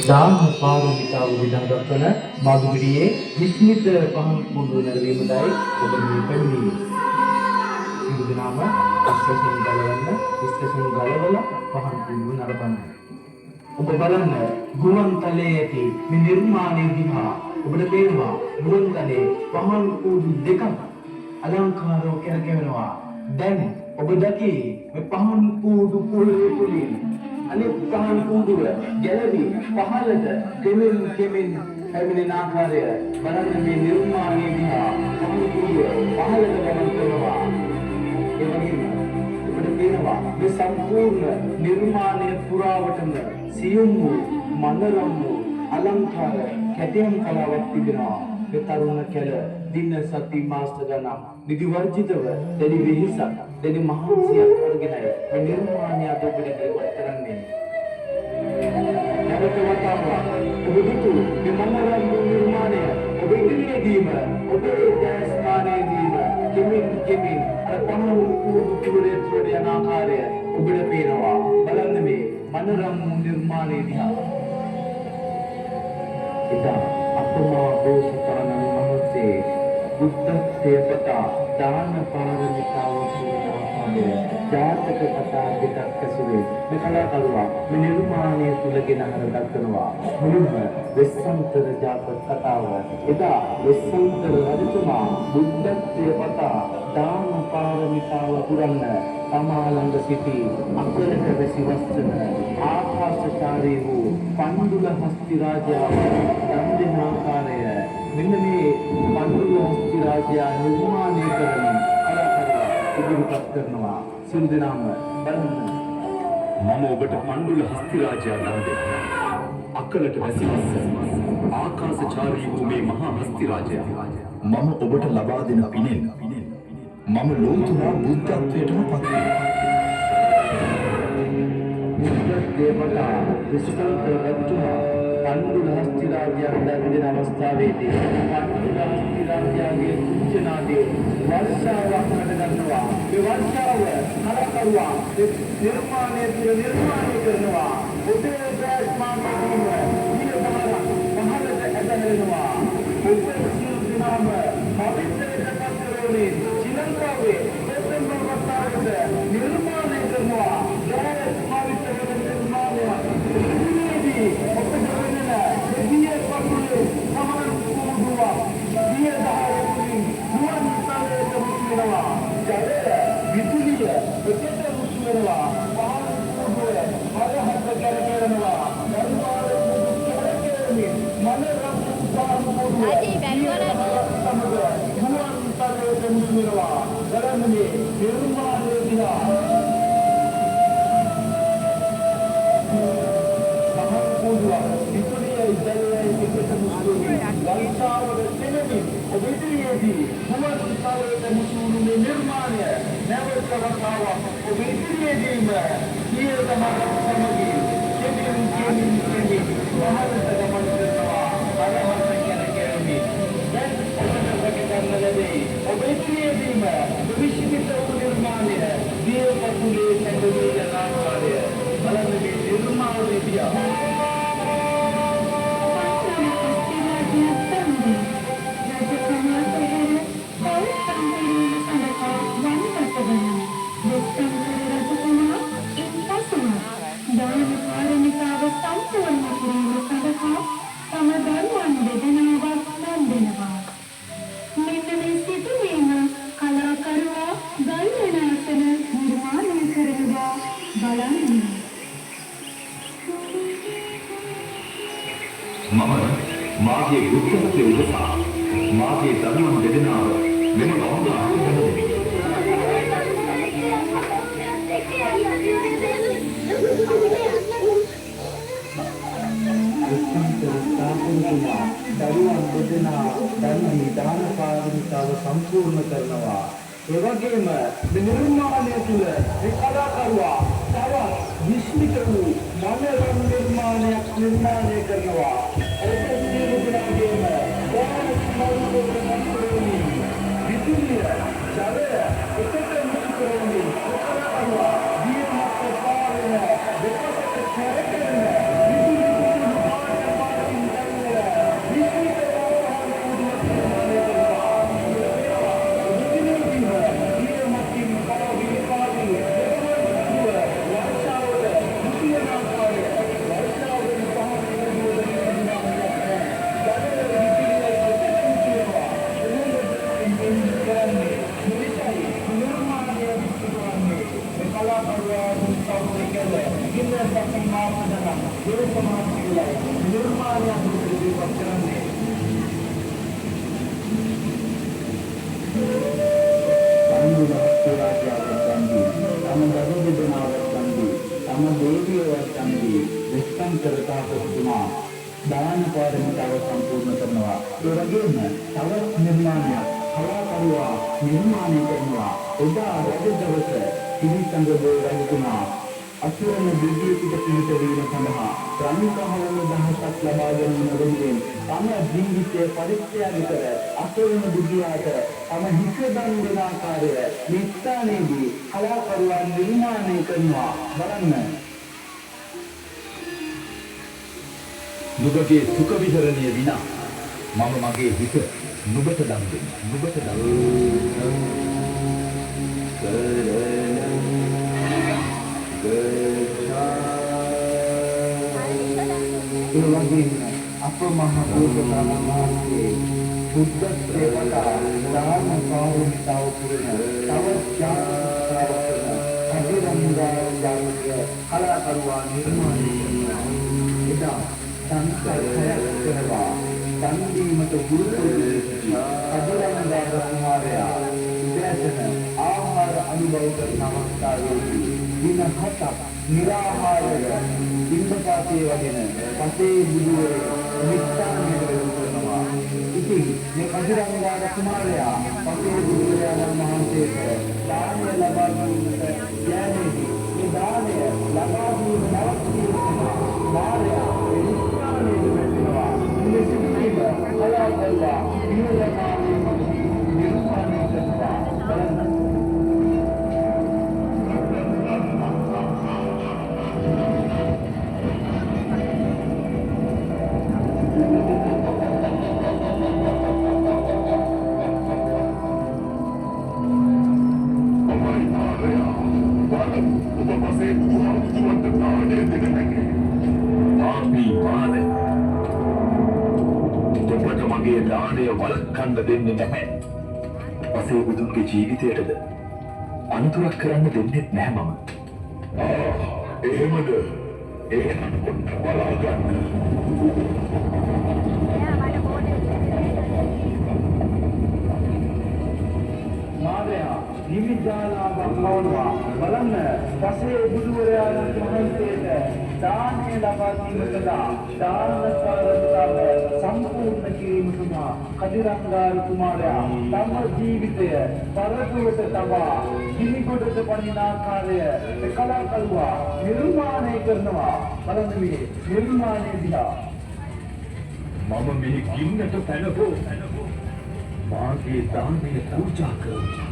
දාන පාරමිතාව විඳගත්වන මధుගිරියේ විස්මිත පහන් කුඩු නැරවීමටයි ඔබ මේ පැමිණියේ. සිදු දනාම ස්ටේෂන් ගලවලා පහන් කුඩු නරඹන්න. ඔබ බලන්න ගුවන් තලයේ ඇති මේ නිර්මාණය දිහා ඔබට පේනවා ගුවන් තලයේ පහන් කුඩු දෙකක් අලංකාරව කරකැවෙනවා. දැන් ඔබ දකි මේ පහන් කුඩු පොළවේ තුලින් අනෙක් පහන් කුඩුව ගැලවි පහළට කෙමෙන් පැමිණෙන ආකාරය බලන්න මේ නිර්මාණය දිහා පහන් කුඩුව පහළට ගමන් කරනවා. ඒ වගේම ඔබට පේනවා මේ සම්පූර්ණ නිර්මාණය පුරාවටම සියුම් වූ මනරම් වූ අලංකාර කැටයම් කලාවක් තිබෙනවා. මේ තරුණ කැල දින සති මාස ගණන් නිදි වර්ජිතව දෙවි විහිසක් දෙවි මහන්සියක් අරගෙනයි මේ නිර්මාණය අද ඔබට ඉදිරිපත් කරන්නේ. නැවත වතාවක් ඔබ දුටු මේ මනරම් වූ නිර්මාණය ඔබ ඉදිරියේදීම ඔබේ දැස්මානයේදීම කෙමින් අර පහන් කුඩුවේ තුරට යන ආකාරය ඔබට පේනවා. බලන්න මේ මනරම් වූ නිර්මාණය දිහා. ඉතින් අපමා බෝසතාණන් වහන්සේ බුද්ධත්වයේ පතා දාන පාරමිතාව පුරන ආකාරය ජාතක කතා දෙකක් ඇසුරේ මේ කලාකරුවා මේ නිර්මාණය තුලගෙන හරදක්වනවා. මුලින්ම වෙස්සන්තර ජාතක කතාව. එදා වෙස්සන්තර රජතුමා බුද්ධත්වයේ පතා දාන පාරමිතාව පුරන්න තමා ළඟ සිටි අකරක වැසි වස්තන ආකාශචාරී වූ පණ්ඩුල හස්ති රාජාව දන් දෙන ආකාරය මෙන්න මේ පණ්ඩුල හස්ති රාජයා නිර්මාණය කරන කලාකරුවා ඉදිරිපත් කරනවා. සියලු දෙනාම බලන්න. මම ඔබට පණ්ඩුල හස්ති රාජයා දන් දෙනවා. අකලට වැසි වස්තන ආකාශචාරී වූ මේ මහා හස්ති රාජයා මම ඔබට ලබා දෙන පිනෙන් මම ලෝතුරා බුද්ධත්වයටම පත් වෙනවා. දේවතා විශ්වන්ත රජතුමා පණ්ඩුල හස්ති රාජයා දන් දෙන අවස්ථාවේදී පණ්ඩුල හස්ති රාජයාගේ සූචනාදී වර්ෂාවක් හදගන්නවා. මේ වර්ෂාව කලාකරුවා නිර්මාණය කරනවා. ඔබේ ප්‍රාස්මානීය ඊළඟ පහළට ඇදහෙනවා. ඔබේ සියලු දිනම පවිත්‍රයට පත්‍රෝනේ ශ්‍රීලංකාවේ සෙප්තැම්බර් මාසයේ නිර්මාණය කරනවා. ජයස් පවිත්‍ර නිර්මාණය ඉතිරිදී ඔබට වෙන දෙවිය පතුලේ සමාන කුඩුවා දිය දහවලින් ගුවන් තලයට මුසුනවා. ජය විදුලිය ඔබට මුසුනවා. පහන් කුඩුව හරහට කරකැවෙනවා. දරුවාල කරකැවෙමින් මනරම් පහන් කුඩුව ගුවන් නිර්මාණය දිහා පහන් කුඩුව විදුලිය ජලයයි එකට මුසුනේ වංශාවල තෙමෙමින් ඔබ ඉදිරියේදී ගුවන් තලයට මුසුනේ නිර්මාණය නැවත වතාවක් ඔබ ඉදිරියේදීම සිය තමන් සමගී කෙමින් පහළට ගමන් කරනවා. අරහත් කරකැවෙමින් දැන් ඔබට ප්‍රතිගන්න ලැබේ. ඔබ ඉදිරියේදීම විශ්ිත වූ නිර්මාණය දිය පතුලේ සැඟවී යන ආකාරය බලන්න මේ නිර්මාණය දිහා. මාගේ බුද්ධත්වයේ උදෙසා මාගේ දරුවන් දෙදෙනාව මෙම ගෞරවයෙන් ගනදෙමි. දරුවන් දෙදෙනා දන්වි දාන පාරමිතාව සම්පූර්ණ කරනවා. ඒ වගේම නිර්මාණය තුළ මේ කලාකරුවා තවත් විශ්මිත වූ මනරම් නිර්මාණයක් නිර්මාණය කරනවා. ඔබේ සියලු දෙනාගේම දාන සම්පූර්ණ විදුලිය ජලය එකට මුසු කරමින් කලාකරුවා දියමත් පාරන දෙපසට කරකැවෙන විදුලි කුඩු පාට නිර්මාණයක් ඉදිරිපත් කරන්නේ. තම දරු දෙදෙනාවත් වන්දී, තම දේවියවත් වන්දී, විස්තන්තර තාපසතුමා දාන පාරමිතාව සම්පූර්ණ කරනවා. ඒ වගේම තවත් නිර්මාණයක් කලාකරුවා නිර්මාණය කරනවා. එදා රජ දවස පිළිසඟබෝ රජතුමා අසුරන දිව්‍ය පිට වීම සඳහා රන්කහවල දහසක් ලබා ගැනීම වෙනුවෙන් තම ජීවිතය පරිත්‍යාග කර අසුරන දිව්‍යයාට තම හිස දන් දෙන ආකාරය මේ ස්ථානයේදී කලාකරුවා නිර්මාණය කරනවා. බලන්න. නුඹගේ සුඛ විහරණය විනා මම මගේ හිත නුඹට දන් දෙමි. නුඹට දන් ඒ වගේම අප මහ බෝසතාණන් වහන්සේ බුද්ධ සේවකා දාන පාරමිතාව පුරන තවත් ජාතිය කලාකරුවා නිර්මාණය කරනවා. එදා සංස්කාරයක් කරනවා. දන් දීමට ගුරු කදිරංගා කුමාරයා උදෑසන ආහාර අනුභව කරන අවස්ථාවේදී දින 7ක් නිරාහාරය බිම්බපාතේ වගෙන පසේ බුදුරේ නිස්සාරණයට කරනවා. ඉතින් මේ කදිරංගා කුමාරයා පසේ බුදුරයාණන් වහන්සේට දානය ලබා ගැනීමට යෑමේදී මේ දානය ලබා දීම නවත්වීම මාර්යා නිස්සාරණයට වෙනවා. මේ සිද්ධිය කලාකරුවා නිර්මාණය කරනවා. බලන්න. මගේ දාණය වළක්වන්න දෙන්නේ නැහැ. පසේ බුදුන්ගේ ජීවිතයටද අනතුරක් කරන්න දෙන්නේ නැහැ මම. එහෙමද? එහෙනම් බලා ගන්න. මාර්යා නිවිජාලාවක් පවනවා. බලන්න පසේ බුදුරයාණන් වහන්සේට දානය ලබා දීමට දාන පාරමිතාව සම්පූර්ණ කිරීම සඳහා කදිරංගා කුමාරයා තම ජීවිතය පරදුවට තබා ගිනිගොඩට පනින ආකාරය කලාකරුවා නිර්මාණය කරනවා. බලන්න මේ නිර්මාණය දිහා. මම මේ ගින්නට පැනපෝ මාගේ දානය පූජා කරමි.